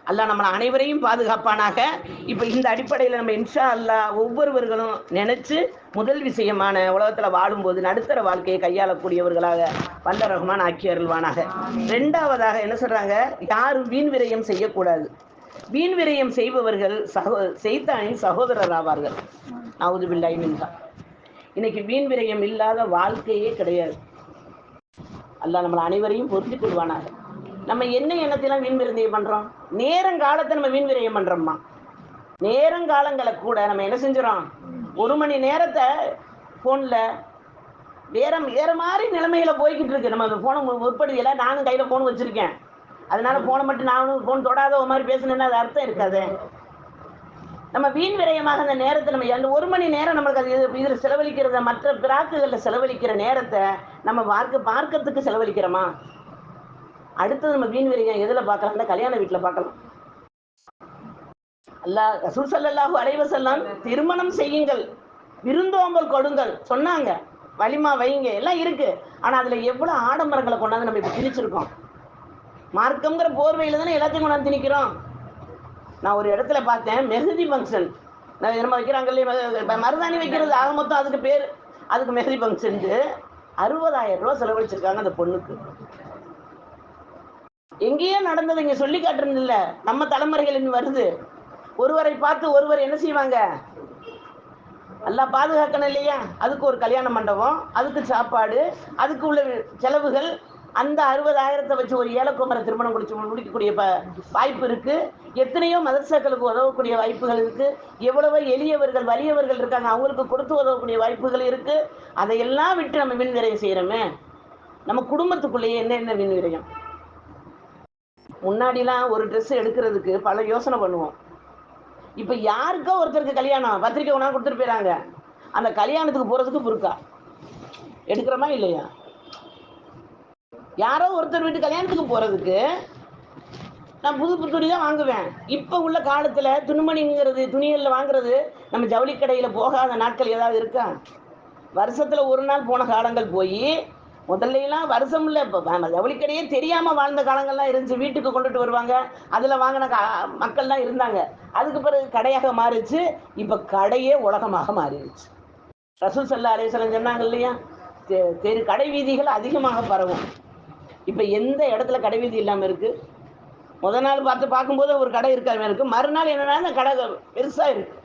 அல்லாஹ் நம்மளை அனைவரையும் பாதுகாப்பானாக. இப்போ இந்த அடிப்படையில் நம்ம இன்ஷா அல்லாஹ் ஒவ்வொருவர்களும் நினைச்சு முதல் விஷயமான உலகத்தில் வாழும்போது நடுத்தர வாழ்க்கையை கையாளக்கூடியவர்களாக வல்ல ரஹ்மான் ஆக்கி அருள்வானாக. ரெண்டாவதாக என்ன சொல்றாங்க, யாரும் வீண் விரயம் செய்யக்கூடாது. வீண் விரயம் செய்பவர்கள் செய்தானின் சகோதரர் ஆவார்கள். நவுது பில்லாஹி மின்ஹா. இன்னைக்கு வீண் விரயம் இல்லாத வாழ்க்கையே கிடையாது. அல்லாஹ் நம்மளை அனைவரையும் பொருந்திக் கொள்வானாக. நம்ம என்ன எண்ணத்தையெல்லாம் வீண் விரயம் பண்றோம்? நேரங்காலத்தை நம்ம வீண் விரயம் பண்றோம்மா. நேரங்காலங்களை கூட நம்ம என்ன செஞ்சிடறோம், 1 மணி நேரத்தை போன்ல வேற மாதிரி நிலைமையில போய்கிட்டு இருக்கு. நம்ம அந்த போனை உட்படுத்தியில நானும் கையில போன் வச்சிருக்கேன், அதனால போனை மட்டும் நானும் போன் தொடாத மாதிரி பேசணும்னா அது அர்த்தம் இருக்காது. நம்ம வீண் விரயமாக அந்த நேரத்தை நம்ம 1 மணி நேரம் நம்மளுக்கு அது இதில் செலவழிக்கிறத, மற்ற பிராக்குகளில் செலவழிக்கிற நேரத்தை நம்ம மார்க்கத்துக்கு செலவழிக்கிறோமா? அடுத்தது நம்ம வீண் விரயம் எதில் பார்க்கலாம்? கல்யாண வீட்டில் பார்க்கலாம். அல்லாஹ் ரசூல் ஸல்லல்லாஹு அலைஹி வஸல்லம் திருமணம் செய்யுங்கள், விருந்தோம்பல் கொடுங்கள் சொன்னாங்க, வலிமா வைங்க, எல்லாம் இருக்கு. ஆனா அதுல எவ்வளவு ஆடம்பரங்களை கொண்டாந்து நம்ம இப்ப திணிச்சிருக்கோம். மார்க்கம்ங்கிற போர்வையில தானே எல்லாத்தையும் கொண்டாந்து திணிக்கிறோம். நான் ஒரு இடத்துல பார்த்தேன், மெஹதி ஃபங்க்ஷன் நம்ம வைக்கிறாங்க இல்லையா, மருதாணி வைக்கிறது, ஆக மொத்தம் அதுக்கு பேர், அதுக்கு மெஹதி ஃபங்க்ஷன் 60,000 ரூபாய் செலவழிச்சிருக்காங்க அந்த பொண்ணுக்கு. எங்கேயோ நடந்தது, இங்க சொல்லி காட்டுறது இல்ல, நம்ம தலைமுறைகள் வருது. ஒருவரை பார்த்து ஒருவர் என்ன செய்வாங்க, எல்லாம் பாதுகாக்கணும் இல்லையா? அதுக்கு ஒரு கல்யாண மண்டபம், அதுக்கு சாப்பாடு, அதுக்கு உள்ள செலவுகள். அந்த 60,000 வச்சு ஒரு ஏலக்குமர திருமணம் முடிக்கக்கூடிய வாய்ப்பு இருக்கு. எத்தனையோ மதரசாக்களுக்கு உதவக்கூடிய வாய்ப்புகள் இருக்கு. எவ்வளவோ எளியவர்கள் வலியவர்கள் இருக்காங்க, அவங்களுக்கு கொடுத்து உதவக்கூடிய வாய்ப்புகள் இருக்கு. அதையெல்லாம் விட்டு நம்ம வீண் விரயம் செய்யறோமே. நம்ம குடும்பத்துக்குள்ளேயே என்ன வீண் விரயம்? முன்னாடிலாம் ஒரு ட்ரெஸ் எடுக்கிறதுக்கு பல யோசனை பண்ணுவோம். இப்ப யாருக்கோ ஒருத்தருக்கு கல்யாணம், பத்திரிக்கை ஒன்றா கொடுத்துட்டு போயிறாங்க, அந்த கல்யாணத்துக்கு போறதுக்கு புருக்கா எடுக்கிறோமா இல்லையா? யாரோ ஒருத்தர் வீட்டு கல்யாணத்துக்கு போறதுக்கு நான் புது துணி தான் வாங்குவேன். இப்ப உள்ள காலத்துல துணிமணிங்கிறது, துணிகள்ல வாங்குறது, நம்ம ஜவுளி கடையில போகாத நாட்கள் ஏதாவது இருக்கா? வருஷத்துல ஒரு நாள் போன காலங்கள் போய், முதல்ல எல்லாம் வருஷம் இல்ல, இப்ப ஜவுளிக்கடையே தெரியாம வாழ்ந்த காலங்கள்லாம் இருந்துச்சு. வீட்டுக்கு கொண்டுட்டு வருவாங்க, அதுல வாங்கின மக்கள்லாம் இருந்தாங்க. அதுக்கு பிறகு கடையாக மாறிச்சு. இப்ப கடையே உலகமாக மாறிடுச்சு. ரசூல் ஸல்லல்லாஹு அலைஹி வஸல்லம் சொன்னாங்க இல்லையா, தெரு கடை வீதிகள் அதிகமாக பரவும். இப்ப எந்த இடத்துல கடை வீதி இல்லாம இருக்கு? முதல் நாள் பார்க்கும்போது ஒரு கடை இருக்காம இருக்கு, மறுநாள் என்னன்னா கடை பெருசா இருக்கு.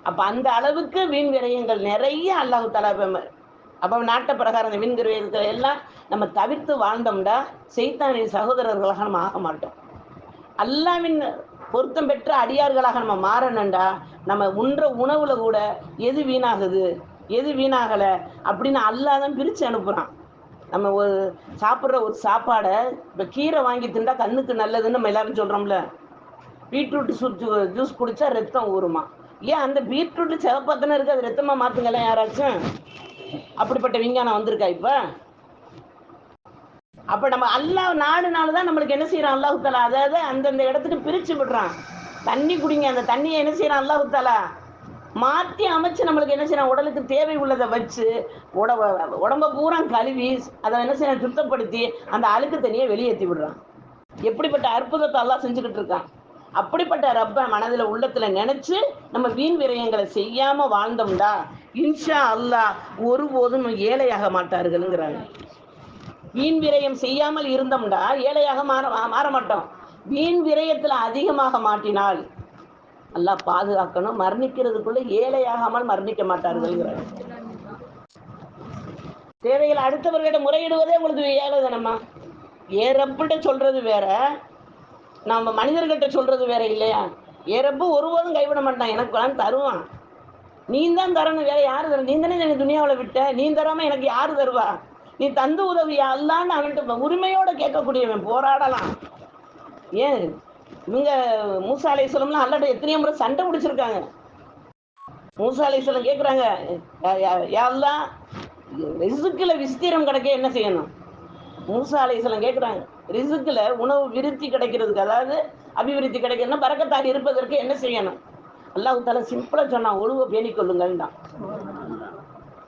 அப்ப அந்த அளவுக்கு வீண் விரயங்கள் நிறைய அல்லாஹ் தஆலா. அப்போ நாட்ட பிரகாரம் இந்த வீண் விரயங்களை எல்லாம் நம்ம தவிர்த்து வாழ்ந்தோம்டா சைத்தானின் சகோதரர்களாக நம்ம ஆக மாட்டோம். அல்லாஹ்வின் பொருத்தம் பெற்ற அடியார்களாக நம்ம மாறணும்டா, நம்ம உண்ற உணவுல கூட எது வீணாகுது எது வீணாகலை அப்படின்னு அல்லாஹ் தான் பிரித்து அனுப்புகிறான். நம்ம ஒரு சாப்பிட்ற ஒரு சாப்பாடை, இப்போ கீரை வாங்கி திண்டா கண்ணுக்கு நல்லதுன்னு நம்ம எல்லாரும் சொல்கிறோம்ல. பீட்ரூட் ஜூஸ் குடித்தா ரத்தம் ஊறுமா? ஏன் அந்த பீட்ரூட்டு சிவப்பாத்தனை இருக்குது, அது ரத்தமாக மாற்றுங்களேன் யாராச்சும். அப்படிப்பட்ட விஞ்ஞானம் வந்திருக்கா இப்ப? அப்ப நம்ம அல்லாஹ் நாடுனாலதான் நம்மளுக்கு என்ன செய்யறான் அல்லாஹ் தஆலா, அதாவது அந்தந்த இடத்துக்கு பிரிச்சு விடுறான். தண்ணி குடிங்க, அந்த தண்ணியை என்ன செய்யறான் அல்லாஹ் தஆலா மாற்றி அமைச்சு நம்மளுக்கு என்ன செய்யறான், உடலுக்கு தேவை உள்ளதை வச்சு உடம்ப பூரா கழுவி அதை என்ன செய்யறான், சுத்தப்படுத்தி அந்த அழுக்கு தண்ணியை வெளியேற்றி விடுறான். எப்படிப்பட்ட அற்புதத்தை அல்லாஹ் செஞ்சுக்கிட்டு இருக்கான். அப்படிப்பட்ட ரப்ப மனதில் உள்ளத்துல நினைச்சு நம்ம வீண் விரயங்களை செய்யாம வாழ்ந்தோம்டா இன்ஷா அல்லாஹ் ஒருபோதும் ஏழையாக மாட்டார்கள்ங்கிறாங்க. வீண் விரயம் செய்யாமல் இருந்தோம்டா ஏழையாக மாற மாட்டோம். வீண் விரயத்துல அதிகமாக மாட்டினால் அல்லாஹ் பாதுகாக்கணும், மரணிக்கிறதுக்குள்ள ஏழையாகாமல் மரணிக்க மாட்டார்கள்ங்கிறாங்க. தேவைகள் அடுத்தவர்கிட்ட முறையிடுவதே உங்களுக்கு ஏழை தானம்மா. ஏறப்பிட்ட சொல்றது வேற, நம்ம மனிதர்கிட்ட சொல்றது வேற இல்லையா? ஏறப்பு ஒருபோதும் கைவிட மாட்டான், எனக்கு நான் தருவான், நீ தான் தரணும், வேற யாரு தர? நீ தானே எனக்கு துனியாவில் விட்ட, நீ தராம எனக்கு யாரு தருவா? நீ தந்து உதவியா அல்லான்னு அவன்கிட்ட உரிமையோட கேட்கக்கூடியவன், போராடலாம். ஏன் இவங்க மூசா அலைஹிஸ்ஸலாம்லாம் அல்லாஹ்ட்ட எத்தனையோ முறை சண்டை பிடிச்சிருக்காங்க. மூசா அலைஹிஸ்ஸலாம் கேட்குறாங்க, யா அல்லாஹ் ரிஸ்க்குல விஸ்தீரம் கிடைக்க என்ன செய்யணும்? மூசா அலைஹிஸ்ஸலாம் கேட்குறாங்க, ரிஸ்க்குல உணவு விருத்தி கிடைக்கிறதுக்கு, அதாவது அபிவிருத்தி கிடைக்கணும்னா பரக்கத்தாக இருப்பதற்கு என்ன செய்யணும்? அல்லாஹ் தஆலா சிம்பிளா சொன்னான், ஒழுவை பேணிக் கொள்ளுங்கள் தான்.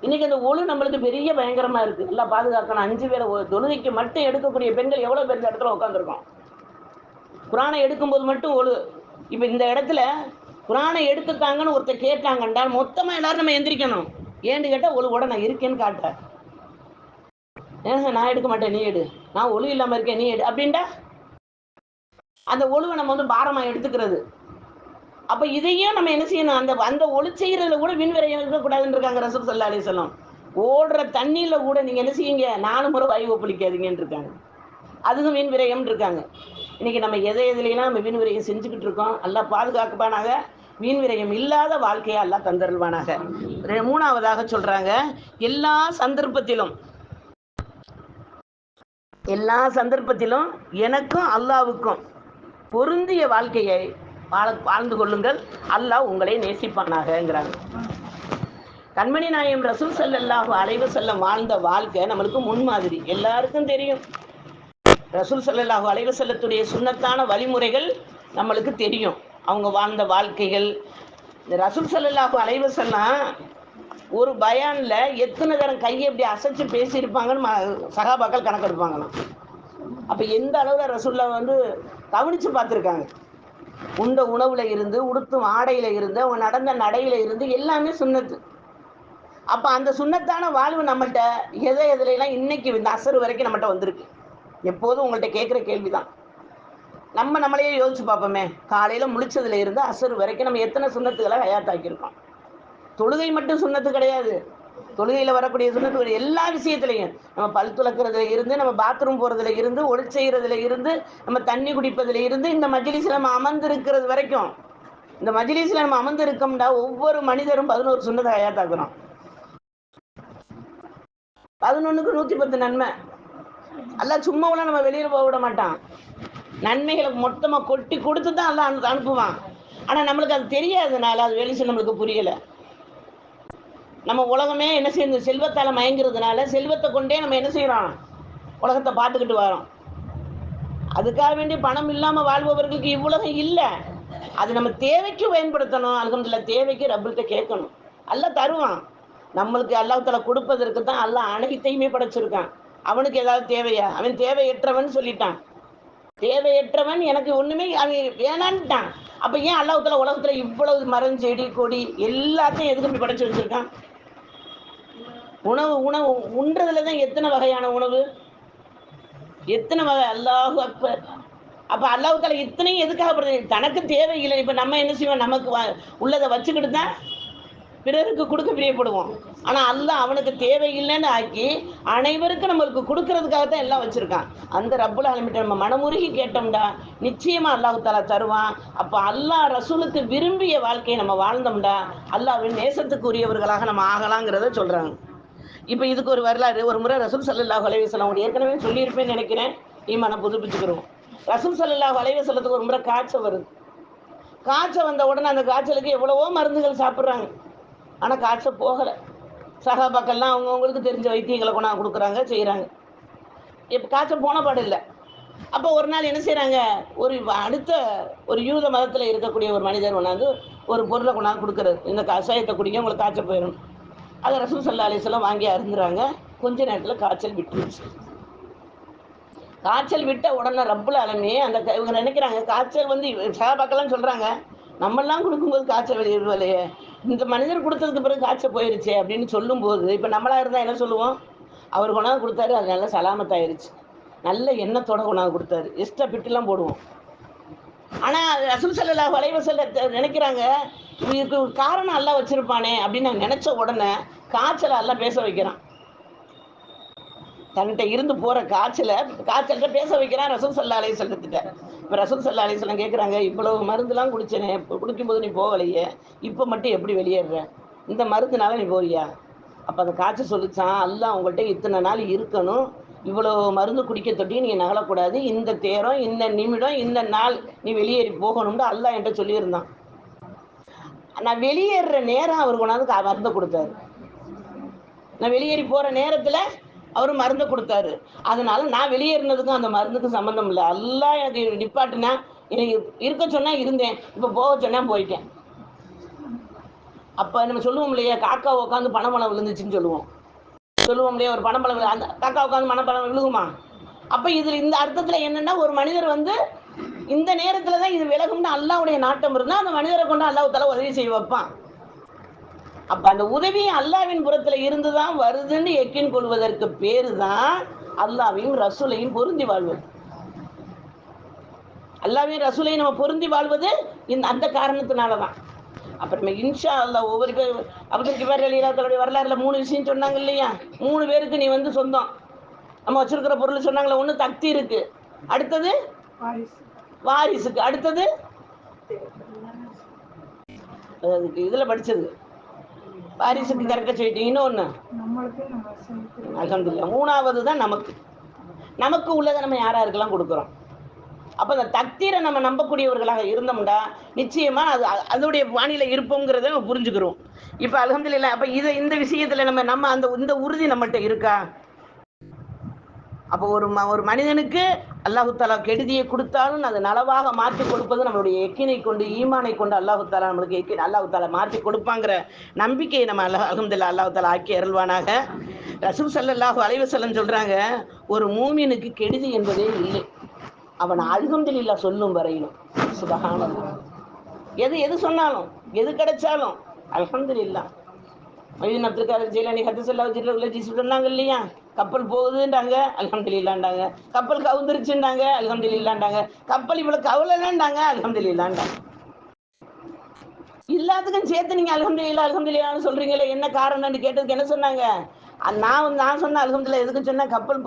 இன்னைக்கு அந்த ஒழு நம்மளுக்கு பெரிய பயங்கரமா இருக்கு. எல்லாம் பாதுகாக்கணும். 5 வேளை தொழுகைக்கு மட்டும் எடுக்கக்கூடிய பெண்கள் எவ்வளவு பேர் இந்த இடத்துல உட்காந்துருக்கோம். குரானை எடுக்கும்போது மட்டும் ஒழு. இப்போ இந்த இடத்துல குரானை எடுத்துட்டாங்கன்னு ஒருத்தர் கேட்டாங்கன்றா மொத்தமாக எல்லாரும் நம்ம எந்திரிக்கணும். ஏன்னு கேட்டால் ஒழுவோட நான் இருக்கேன்னு காட்டுறேன். நான் எடுக்க மாட்டேன், நீ எடு. நான் ஒழு இல்லாமல் இருக்கேன், நீ எடு அப்படின்டா அந்த ஒழுவை நம்ம வந்து பாரமாக எடுத்துக்கிறது. அப்போ இதையும் நம்ம என்ன செய்யணும், அந்த அந்த ஒளி செய்கிறதுல கூட விண்விரையம் இருக்கக்கூடாதுன்னு இருக்காங்க ரசூல் ஸல்லல்லாஹு அலைஹி வஸல்லம். ஓடுற தண்ணியில் கூட நீங்கள் என்ன செய்யுங்க, 4 முறை வாயு ஒப்பளிக்காதீங்கன்னு இருக்காங்க. அதுவும் வீண் விரயம் இருக்காங்க. இன்னைக்கு நம்ம எதுலையெல்லாம் நம்ம வீண் விரயம் செஞ்சுக்கிட்டு இருக்கோம். அல்லாஹ் பாதுகாக்கப்பானாக. வீண் விரயம் இல்லாத வாழ்க்கையை அல்லாஹ் தந்தருள்வானாக. 3ஆவதாக சொல்றாங்க, எல்லா சந்தர்ப்பத்திலும் எனக்கும் அல்லாவுக்கும் பொருந்திய வாழ்க்கையை வாழ்ந்து கொள்ளுங்கள், அல்லாஹ் உங்களை நேசிப்பானாகங்கிறாங்க. கண்மணி நாயகம் ரசூல் ஸல்லல்லாஹு அலைஹி வஸல்லம் வாழ்ந்த வாழ்க்கை நம்மளுக்கு முன்மாதிரி, எல்லாருக்கும் தெரியும். ரசூல் ஸல்லல்லாஹு அலைஹி வஸல்லத்துடைய சுன்னத்தான வழிமுறைகள் நம்மளுக்கு தெரியும், அவங்க வாழ்ந்த வாழ்க்கைகள். இந்த ரசூல் ஸல்லல்லாஹு அலைஹி வஸல்லம் ஒரு பயானில் எத்தனை தரம் கையை எப்படி அசைச்சு பேசியிருப்பாங்கன்னு சகாபாக்கள் கணக்கெடுப்பாங்களாம். அப்போ எந்த அளவில் ரசூல்லா வந்து கவனித்து பார்த்துருக்காங்க. உண்ட உணவுல இருந்து, உடுத்தும் ஆடையில இருந்து, அவங்க நடந்த நடையில இருந்து எல்லாமே சுன்னத்து. அப்போ அந்த சுன்னத்தான வாழ்வு நம்மகிட்ட எதுலாம் இன்னைக்கு இந்த அசர் வரைக்கும் நம்மகிட்ட வந்திருக்கு. எப்போதும் உங்கள்கிட்ட கேட்குற கேள்வி தான். நம்மளையே யோசிச்சு பார்ப்போமே, காலையில் முழிச்சதுல இருந்து அசர் வரைக்கும் நம்ம எத்தனை சுன்னத்துக்களை ஹயாத்தாக்கியிருக்கோம். தொழுகை மட்டும் சுன்னத்து கிடையாது, தொழுகையில் வரக்கூடிய சுன்னத்து எல்லா விஷயத்துலையும், நம்ம பல் துளக்கிறதுல இருந்து, நம்ம பாத்ரூம் போகிறதுல இருந்து, ஒளி செய்கிறதுல இருந்து, நம்ம தண்ணி குடிப்பதில் இருந்து, இந்த மஜ்லிஸில் நம்ம அமர்ந்திருக்கிறது வரைக்கும். இந்த மஜ்லிஸில் நம்ம அமர்ந்திருக்கோம்னா ஒவ்வொரு மனிதரும் 11 சுன்னத்தை ஹயாத்தாக்குறோம். 11க்கு 110 நன்மை. அல்லாஹ் சும்மாவெல்லாம் நம்ம வெளியில் போக விட மாட்டான். நன்மைகளை மொத்தமாக கொட்டி கொடுத்து தான் அல்லாஹ் அனுப்புவான். ஆனால் நம்மளுக்கு அது தெரியாததுனால அது வெளிச்சு நம்மளுக்கு புரியலை. நம்ம உலகமே என்ன செய்யுது, செல்வத்தால் மயங்கிறதுனால செல்வத்தை கொண்டே நம்ம என்ன செய்கிறோம், உலகத்தை பார்த்துக்கிட்டு வரோம். அதுக்காக வேண்டி பணம் இல்லாமல் வாழ்பவர்களுக்கு இவ்வுலகம் இல்லை. அது நம்ம தேவைக்கு பயன்படுத்தணும். அல்ஹம்துலில்லாஹ் தேவைக்கு ரப்புகிட்ட கேட்கணும், அல்லாஹ் தருவான். நம்மளுக்கு அல்லாஹ்வுத்தாலா கொடுப்பதற்கு தான் அல்லாஹ் அனைத்தையுமே படைச்சிருக்கான். அவனுக்கு ஏதாவது தேவையா? அவன் தேவையற்றவன் சொல்லிட்டான். தேவையற்றவன், எனக்கு ஒன்றுமே அவன் வேணான்ட்டான். அப்போ ஏன் அல்லாஹ்வுத்தாலா உலகத்தில் இவ்வளவு மரம் செடி கொடி எல்லாத்தையும் எதுக்கு அப்படி படைச்சு வச்சிருக்கான்? உணவு உண்றதுல தான் எத்தனை வகையான உணவு, எத்தனை வகை. அல்லாஹு அக்பர். அப்போ அல்லாஹ்வுத்தாலா இத்தனையும் எதுக்காக? தனக்கு தேவையில்லை. இப்போ நம்ம என்ன செய்வோம், நமக்கு உள்ளதை வச்சுக்கிட்டு தான் பிறருக்கு கொடுக்க பிரியப்படுவோம். ஆனால் அல்லாஹ் அவனுக்கு தேவையில்லைன்னு ஆக்கி அனைவருக்கும் நம்மளுக்கு கொடுக்கறதுக்காகத்தான் எல்லாம் வச்சிருக்கான். அந்த ரப்புல் ஆலமீன் நம்ம மனமுருகி கேட்டோம்டா நிச்சயமா அல்லாஹ்வுத்தாலா தருவான். அப்போ அல்லாஹ் ரசூலுக்கு விரும்பிய வாழ்க்கையை நம்ம வாழ்ந்தோம்டா அல்லாஹ்வின் நேசத்துக்குரியவர்களாக நம்ம ஆகலாங்கிறத சொல்றாங்க. இப்போ இதுக்கு ஒரு வரலாறு. ஒரு முறை ரசூல் ஸல்லல்லாஹு அலைஹி வஸல்லம் ஏற்கனவே சொல்லியிருப்பேன்னு நினைக்கிறேன், ஈமானை புதுப்பிச்சுக்கிறோம். ரசூல் ஸல்லல்லாஹு அலைஹி வஸல்லத்துக்கு ஒரு முறை காய்ச்சல் வருது. காய்ச்சல் வந்த உடனே அந்த காய்ச்சலுக்கு எவ்வளவோ மருந்துகள் சாப்பிட்றாங்க, ஆனால் காய்ச்சல் போகலை. சகாபாக்கள்லாம் அவங்கவுங்களுக்கு தெரிஞ்ச வைத்தியங்களை கொண்டாந்து கொடுக்குறாங்க, செய்கிறாங்க. இப்போ காய்ச்சல் போன பாடு இல்லை. அப்போ ஒரு நாள் என்ன செய்கிறாங்க, அடுத்த ஒரு யூத மதத்தில் இருக்கக்கூடிய ஒரு மனிதர் கொண்டாந்து ஒரு பொருளை கொண்டாந்து கொடுக்குறது, இந்த கஷாயத்தை குடிக்க உங்களுக்கு காய்ச்சல் போயிடும். அதை ரசூல் ஸல்லல்லாஹு அலைஹி வஸல்லம் வாங்கி அருந்துறாங்க. கொஞ்ச நேரத்தில் காய்ச்சல் விட்டுருச்சு. காய்ச்சல் விட்ட உடனே ரப்புல் ஆலமீன் இவங்க நினைக்கிறாங்க காய்ச்சல் வந்து சகாபாக்கெல்லாம் சொல்கிறாங்க, நம்மெல்லாம் கொடுக்கும்போது காய்ச்சல் வெளியே இந்த மனிதர் கொடுத்ததுக்கு பிறகு காய்ச்சல் போயிருச்சு அப்படின்னு சொல்லும்போது, இப்போ நம்மளாக இருந்தால் என்ன சொல்லுவோம், அவர் கொண்டாந்து கொடுத்தாரு, அது நல்லா சலாமத்தாயிருச்சு, நல்ல எண்ணத்தோட கொண்டாந்து கொடுத்தாரு, எக்ஸ்ட்ரா பிட்டுலாம் போடுவோம். ஆனால் ரசூல் ஸல்லல்லாஹு அலைஹி வஸல்லம் நினைக்கிறாங்க, இதுக்கு ஒரு காரணம் அல்லாஹ் வச்சிருப்பானே அப்படின்னு நான் நினச்ச உடனே காய்ச்சலை அல்லாஹ் பேச வைக்கிறான். தன்கிட்ட இருந்து போகிற காய்ச்சல்கிட்ட பேச வைக்கிறான் ரசூல் ஸல்லல்லாஹு அலைஹி வஸல்லத்திட்ட. இப்போ ரசூல் ஸல்லல்லாஹு அலைஹி வஸல்லம் கேட்குறாங்க, இவ்வளவு மருந்துலாம் குடிச்சேனே, குடிக்கும்போது நீ போகலையே, இப்போ மட்டும் எப்படி வெளியேற, இந்த மருந்துனால நீ போறியா? அப்போ அந்த காய்ச்சல் சொல்லிச்சான், அல்லாஹ் உங்கள்கிட்ட இத்தனை நாள் இருக்கணும், இவ்வளோ மருந்து குடிக்க தொட்டி நீங்கள் நகலக்கூடாது, இந்த தேரம் இந்த நிமிடம் இந்த நாள் நீ வெளியேறி போகணும்னு அல்லாஹ் என்கிட்ட சொல்லியிருந்தான். நான் வெளியேற நேரம் அவர் கொண்டாந்து மருந்து கொடுத்தாரு. நான் வெளியேறி போகிற நேரத்தில் அவர் மருந்து கொடுத்தாரு. அதனால நான் வெளியேறினதுக்கும் அந்த மருந்துக்கும் சம்மந்தம் இல்லை. அல்லாஹ் எனக்கு நிப்பாட்டினா, எனக்கு இருக்க சொன்னால் இருந்தேன், இப்போ போக சொன்னால் போயிட்டேன். அப்போ நம்ம சொல்லுவோம் இல்லையா, காக்கா உட்காந்து பனைப்பழம் விழுந்துச்சுன்னு சொல்லுவோம் இல்லையா, ஒரு பனைப்பழம் அந்த காக்கா உட்காந்து பனைப்பழம் விழுகுமா? அப்போ இதில் இந்த அர்த்தத்தில் என்னென்னா, ஒரு மனிதர் வந்து இந்த நேரத்துல தான் இது விலகும்னு அல்லாஹ்வுடைய நாட்டம் இருந்தா அந்த மனிதரை கொண்டு அல்லாஹ் தஆலா உதவி செய்ய வைப்பான். அப்ப அந்த உதவி அல்லாஹ்வின் புறத்துல இருந்துதான் வருதுன்னு யக்கீன் கொள்வதற்கு பேரு தான் அல்லாஹ்வையும் ரசூலையும் பொருந்தி வாழ்வது. அல்லாஹ்வையும் ரசூலையும் நம்ம பொருந்தி வாழ்வது அந்த காரணத்தினால தான். அப்ப நம்ம இன்ஷா அல்லாஹ் ஒவ்வொரு பேர் அப்துல் கிஃபார் ரலியல்லாஹு தஆலாவுடைய வரலாறுல 3 விஷயம் சொன்னாங்க இல்லையா? 3 பேருக்கு நீ வந்து சொந்தம். நம்ம வச்சிருக்கிற பொருள் சொன்னாங்களே, ஒண்ணு தக்தீருக்கு, அடுத்தது வாரிசுக்கு, அடுத்தது அதுக்கு இதுல படிச்சது வாரிசுக்கு கரெக்டா சொல்லிட்டீங்க. இன்னொன்னு அல்ஹம்துலில்லாஹ். 3வது தான் நமக்கு. நமக்கு உள்ளதை நம்ம யாராருக்கெல்லாம் கொடுக்குறோம். அப்ப அந்த தக்தீரை நம்ம நம்பக்கூடியவர்களாக இருந்தோம்டா நிச்சயமா அது அதோடைய வானிலை இருப்போங்கிறத நம்ம புரிஞ்சுக்கிறோம். இப்ப அல்ஹம்துலில்லாஹ். அப்ப இந்த விஷயத்துல நம்ம அந்த இந்த உறுதி நம்மகிட்ட இருக்கா? அப்போ ஒரு மனிதனுக்கு அல்லாஹு தாலா கெடுதியை கொடுத்தாலும் அது நலவாக மாற்றி கொடுப்பது நம்மளுடைய யக்கீனை கொண்டு, ஈமானை கொண்டு அல்லாஹு தாலா நம்மளுக்கு அல்லாஹு தாலா மாற்றி கொடுப்பாங்கிற நம்பிக்கையை நம்ம அல்ஹம்துலில்லாஹ் அல்லாஹு தாலா ஆக்கி அருள்வானாக. ரசூல் ஸல்லல்லாஹு அலைஹி வஸல்லம் சொல்றாங்க, ஒரு மூமினுக்கு கெடுதி என்பதே இல்லை, அவன் அல்ஹம்துலில்லாஹ் சொல்லும் வரையிலும். சுப்ஹானல்லாஹ். எது சொன்னாலும், எது கிடைச்சாலும் அல்ஹம்துலில்லாஹ். மொய்தீன் அப்துல் காதர் ஜீலானி ஹதீஸல்லாஹு ஜில்லல்லாஹு சொன்னாங்க இல்லையா? கப்பல் போகுதுன்றாங்க, அல்ஹம்துலில்லாஹ்ன்றாங்க. கப்பல் கவுந்துருச்சுன்றாங்க, அல்ஹம்துலில்லாஹ்ன்றாங்க. கப்பல் இவ்வளவு கவலைன்றாங்க, அல்ஹம்துலில்லாஹ்ன்றாங்க. எல்லாத்துக்கும் சேர்த்து நீங்க அல்ஹம்துலில்லாஹ் அல்ஹம்துலில்லாஹ்னு சொல்றீங்களே, என்ன காரணம்னு கேட்டதுக்கு என்ன சொன்னாங்க? நான் சொன்ன அல்ஹம்துலில்லாஹ் எதுக்கு சொன்னேன்? கப்பல்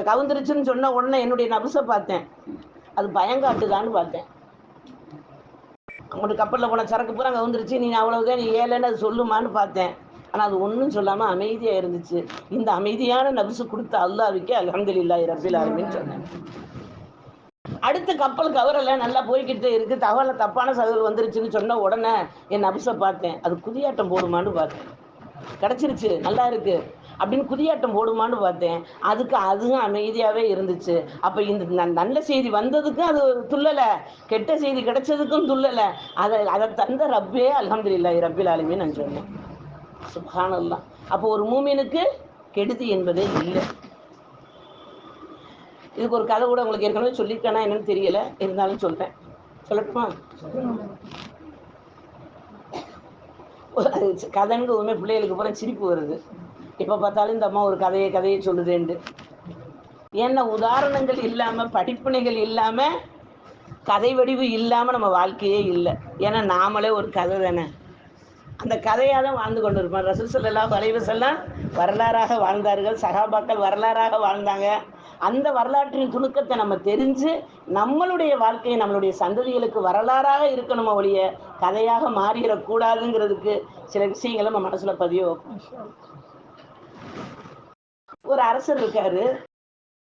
கவுந்துருச்சுன்னு சொன்ன உடனே என்னுடைய நபுசை பார்த்தேன், அது பயங்காட்டுதான்னு பார்த்தேன். அவங்களுக்கு கப்பலில் போன சரக்கு பூரா கவுந்துருச்சு, நீ அவ்வளவுதான், நீ ஏழைன்னு அது சொல்லுமான்னு பார்த்தேன். ஆனால் அது ஒன்றும் சொல்லாமல் அமைதியாக இருந்துச்சு. இந்த அமைதியான நபுசு கொடுத்த அல்லாஹ்வுக்கே அல்ஹம்துலில்லாஹி ரப்பில் ஆலமீன் சொன்னேன். அடுத்து கப்பல் கவரல, நல்லா போய்கிட்டே இருக்கு, தப்பான தகவல் வந்துருச்சுன்னு சொன்ன உடனே என் நபுசை பார்த்தேன், அது குதியாட்டம் போடுமான்னு பார்த்தேன். கிடைச்சிருச்சு, நல்லா இருக்கு அப்படின்னு குதியாட்டம் போடுமான்னு பார்த்தேன். அதுவும் அமைதியாவே இருந்துச்சு. அப்ப இந்த நல்ல செய்தி வந்ததுக்கும் அது துள்ளல, கெட்ட செய்தி கிடைச்சதுக்கும் துள்ளல. அதை தந்த ரப்பே அல்ஹம்துலில்லாஹி ரப்பில் ஆலமீன் நான் சொன்னேன். சுப்ஹானல்லாஹ். அப்போ ஒரு மூமினுக்கு கெடுதி என்பதே இல்லை. இதுக்கு ஒரு கதை கூட உங்களுக்கு ஏற்கனவே சொல்லியிருக்கேனா என்னன்னு தெரியல, இருந்தாலும் சொல்றேன். சொல்லட்டுமா? கதைன்னு உண்மை பிள்ளைகளுக்கு பூரா சிரிப்பு வருது. எப்ப பார்த்தாலும் இந்த அம்மா ஒரு கதையை சொல்லுதேண்டு. ஏன்னா உதாரணங்கள் இல்லாம, படிப்பினைகள் இல்லாம, கதை வடிவு இல்லாம நம்ம வாழ்க்கையே இல்லை. ஏன்னா நாமளே ஒரு கதை தானே. அந்த கதையாக தான் வாழ்ந்து கொண்டு இருப்போம். ரசூல் ஸல்லல்லாஹு அலைஹி வஸல்லம் வரலாறாக வாழ்ந்தார்கள், சஹாபாக்கள் வரலாறாக வாழ்ந்தாங்க. அந்த வரலாற்றின் துணுக்கத்தை நம்ம தெரிஞ்சு நம்மளுடைய வாழ்க்கையை நம்மளுடைய சந்ததிகளுக்கு வரலாறாக இருக்கணுமோ ஒழிய கதையாக மாறிடக்கூடாதுங்கிறதுக்கு சில விஷயங்களை நம்ம மனசுல பதிய வைப்போம். ஒரு அரசர் இருக்காரு,